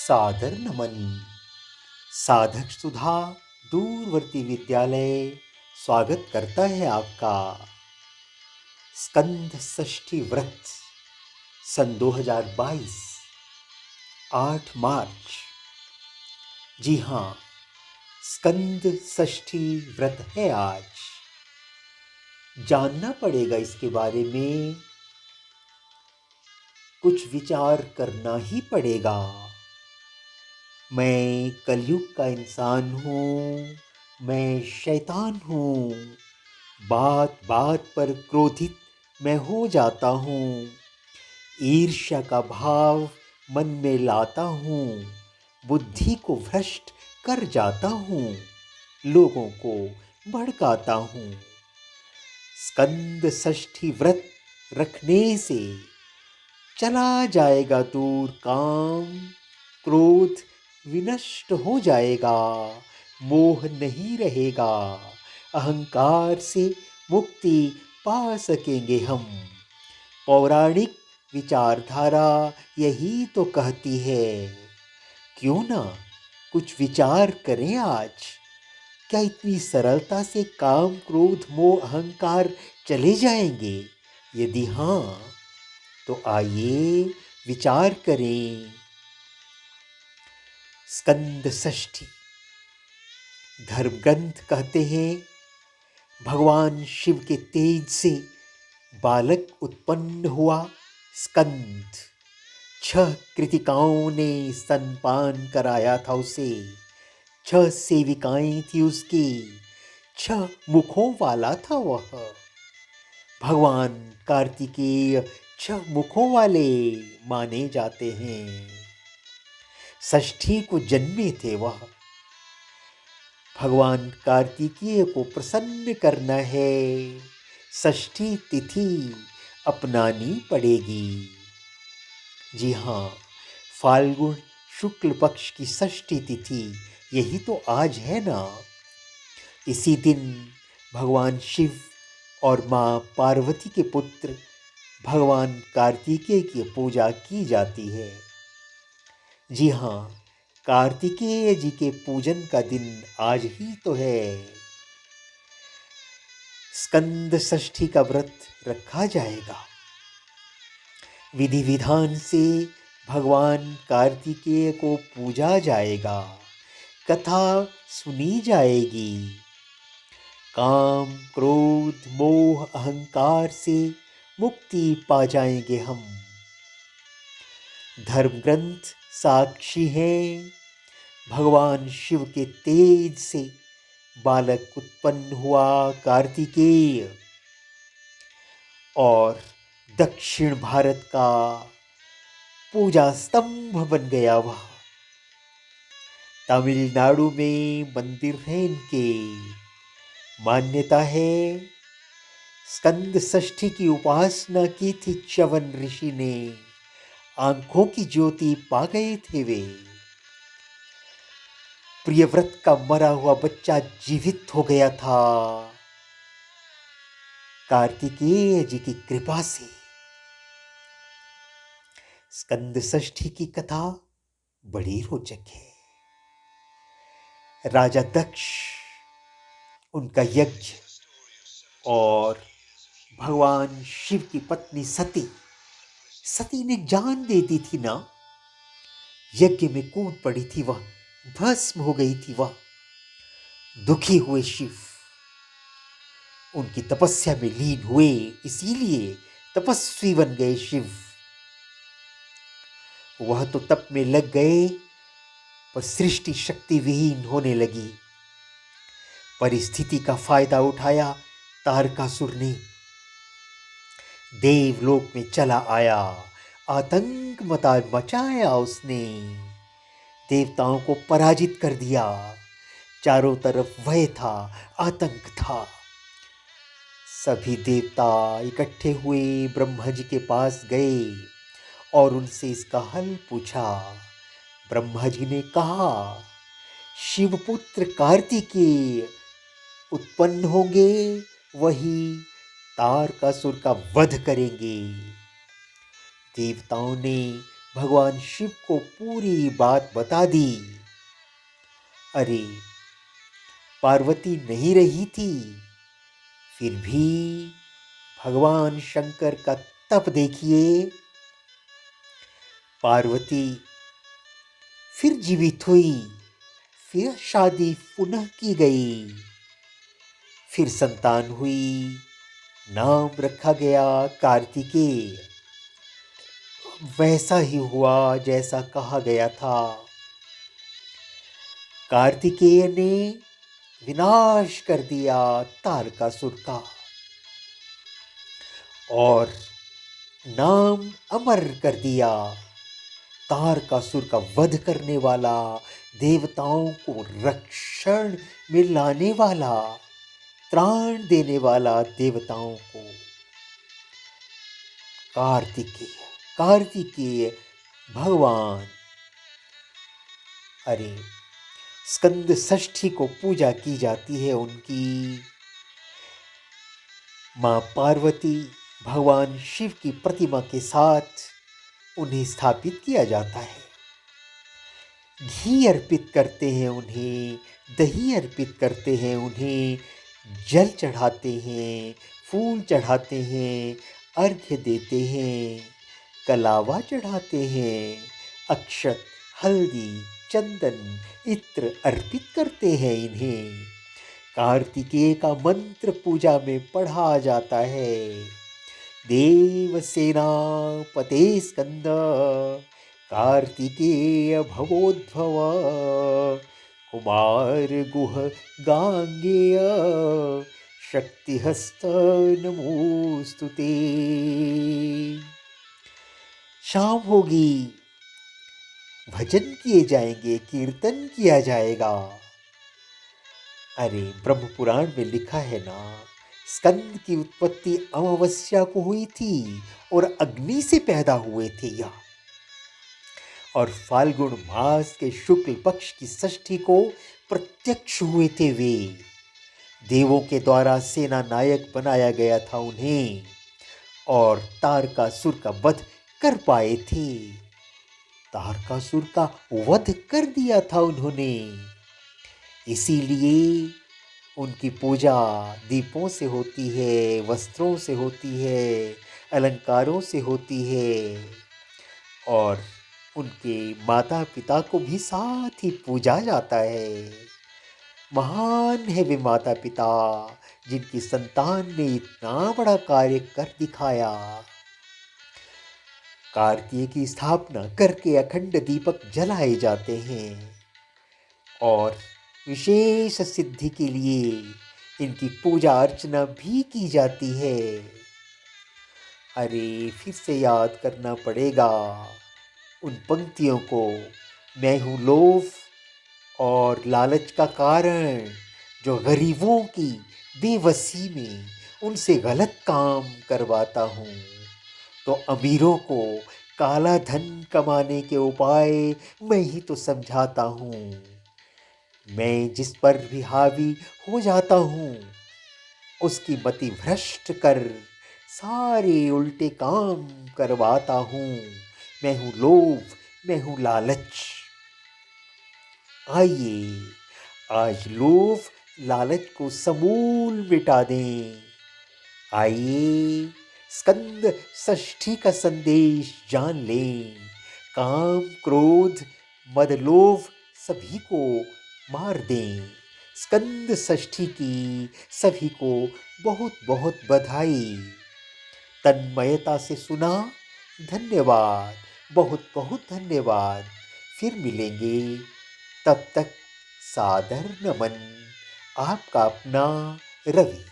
सादर नमन। साधक सुधा दूरवर्ती विद्यालय स्वागत करता है आपका। स्कंद षष्ठी व्रत सन 2022 8 मार्च। जी हाँ, स्कंद षष्ठी व्रत है आज। जानना पड़ेगा इसके बारे में, कुछ विचार करना ही पड़ेगा। मैं कलयुग का इंसान हूँ, मैं शैतान हूँ। बात बात पर क्रोधित मैं हो जाता हूँ। ईर्ष्या का भाव मन में लाता हूँ। बुद्धि को भ्रष्ट कर जाता हूँ। लोगों को भड़काता हूँ। स्कंद षष्ठी व्रत रखने से चला जाएगा दूर काम। क्रोध विनष्ट हो जाएगा। मोह नहीं रहेगा। अहंकार से मुक्ति पा सकेंगे हम। पौराणिक विचारधारा यही तो कहती है। क्यों ना कुछ विचार करें आज। क्या इतनी सरलता से काम क्रोध मोह अहंकार चले जाएंगे? यदि हाँ, तो आइए विचार करें। स्कंद षष्ठी धर्म ग्रंथ कहते हैं, भगवान शिव के तेज से बालक उत्पन्न हुआ स्कंद। 6 कृतिकाओं ने स्तनपान कराया था उसे। 6 सेविकाएं थी उसकी। 6 मुखों वाला था वह। भगवान कार्तिकेय 6 मुखों वाले माने जाते हैं। षष्ठी को जन्मे थे वह। भगवान कार्तिकेय को प्रसन्न करना है, षष्ठी तिथि अपनानी पड़ेगी। जी हाँ, फाल्गुन शुक्ल पक्ष की षष्ठी तिथि यही तो आज है ना। इसी दिन भगवान शिव और माँ पार्वती के पुत्र भगवान कार्तिकेय की पूजा की जाती है। जी हाँ, कार्तिकेय जी के पूजन का दिन आज ही तो है। स्कंद षष्ठी का व्रत रखा जाएगा। विधि विधान से भगवान कार्तिकेय को पूजा जाएगा। कथा सुनी जाएगी। काम क्रोध मोह अहंकार से मुक्ति पा जाएंगे हम। धर्म ग्रंथ साक्षी हैं, भगवान शिव के तेज से बालक उत्पन्न हुआ कार्तिकेय और दक्षिण भारत का पूजा स्तंभ बन गया वह। तमिलनाडु में मंदिर है इनके। मान्यता है, स्कंद षष्ठी की उपासना की थी च्यवन ऋषि ने। आंखों की ज्योति पा गए थे वे। प्रियव्रत का मरा हुआ बच्चा जीवित हो गया था कार्तिकेय जी की कृपा से। स्कंद षष्ठी की कथा बड़ी रोचक है। राजा दक्ष, उनका यज्ञ और भगवान शिव की पत्नी सती ने जान दे दी थी ना। यज्ञ में कूद पड़ी थी वह, भस्म हो गई थी वह। दुखी हुए शिव, उनकी तपस्या में लीन हुए, इसीलिए तपस्वी बन गए शिव। वह तो तप में लग गए, पर सृष्टि शक्ति विहीन होने लगी। परिस्थिति का फायदा उठाया तारकासुर ने। देवलोक में चला आया, आतंक मचाया उसने। देवताओं को पराजित कर दिया। चारों तरफ भय था, आतंक था। सभी देवता इकट्ठे हुए ब्रह्मा जी के पास गए और उनसे इसका हल पूछा। ब्रह्मा जी ने कहा, शिवपुत्र कार्तिकेय उत्पन्न होंगे, वही तारकासुर का वध करेंगे। देवताओं ने भगवान शिव को पूरी बात बता दी। अरे पार्वती नहीं रही थी, फिर भी भगवान शंकर का तप देखिए। पार्वती फिर जीवित हुई, फिर शादी पुनः की गई, फिर संतान हुई, नाम रखा गया कार्तिकेय। वैसा ही हुआ जैसा कहा गया था। कार्तिकेय ने विनाश कर दिया तारकासुर का और नाम अमर कर दिया। तारकासुर का वध करने वाला, देवताओं को रक्षण में लाने वाला, त्राण देने वाला देवताओं को कार्तिकेय, कार्तिकेय भगवान। अरे स्कंद षष्ठी को पूजा की जाती है उनकी। मां पार्वती भगवान शिव की प्रतिमा के साथ उन्हें स्थापित किया जाता है। घी अर्पित करते हैं उन्हें, दही अर्पित करते हैं उन्हें, जल चढ़ाते हैं, फूल चढ़ाते हैं, अर्घ्य देते हैं, कलावा चढ़ाते हैं, अक्षत, हल्दी, चंदन, इत्र अर्पित करते हैं इन्हें। कार्तिकेय का मंत्र पूजा में पढ़ा जाता है। देव सेनापते स्कंद कार्तिकेय भवोद्भव कुमार गुह गांगेय शक्तिहस्त नमोस्तुते। शाम होगी, भजन किए जाएंगे, कीर्तन किया जाएगा। अरे ब्रह्म पुराण में लिखा है ना, स्कंद की उत्पत्ति अमावस्या को हुई थी और अग्नि से पैदा हुए थे यह। और फाल्गुन मास के शुक्ल पक्ष की षष्ठी को प्रत्यक्ष हुए थे वे। देवों के द्वारा सेना नायक बनाया गया था उन्हें और तारकासुर का वध कर पाए थे। तारकासुर का वध कर दिया था उन्होंने। इसीलिए उनकी पूजा दीपों से होती है, वस्त्रों से होती है, अलंकारों से होती है और उनके माता पिता को भी साथ ही पूजा जाता है। महान है वे माता पिता जिनकी संतान ने इतना बड़ा कार्य कर दिखाया। कार्तिकेय की स्थापना करके अखंड दीपक जलाए जाते हैं और विशेष सिद्धि के लिए इनकी पूजा अर्चना भी की जाती है। अरे फिर से याद करना पड़ेगा उन पंक्तियों को, मैं हूँ लोभ और लालच का कारण जो गरीबों की बेबसी में उनसे गलत काम करवाता हूँ, तो अमीरों को काला धन कमाने के उपाय मैं ही तो समझाता हूँ। मैं जिस पर भी हावी हो जाता हूँ उसकी मति भ्रष्ट कर सारे उल्टे काम करवाता हूँ। मैं हूँ लोभ, मैं हूँ लालच। आइए आज लोभ लालच को समूल मिटा दें। आइए स्कंद षष्ठी का संदेश जान लें। काम, क्रोध, मद, लोभ सभी को मार दें। स्कंद षष्ठी की सभी को बहुत बहुत बधाई। तन्मयता से सुना, धन्यवाद, बहुत बहुत धन्यवाद। फिर मिलेंगे, तब तक सादर नमन। आपका अपना रवि।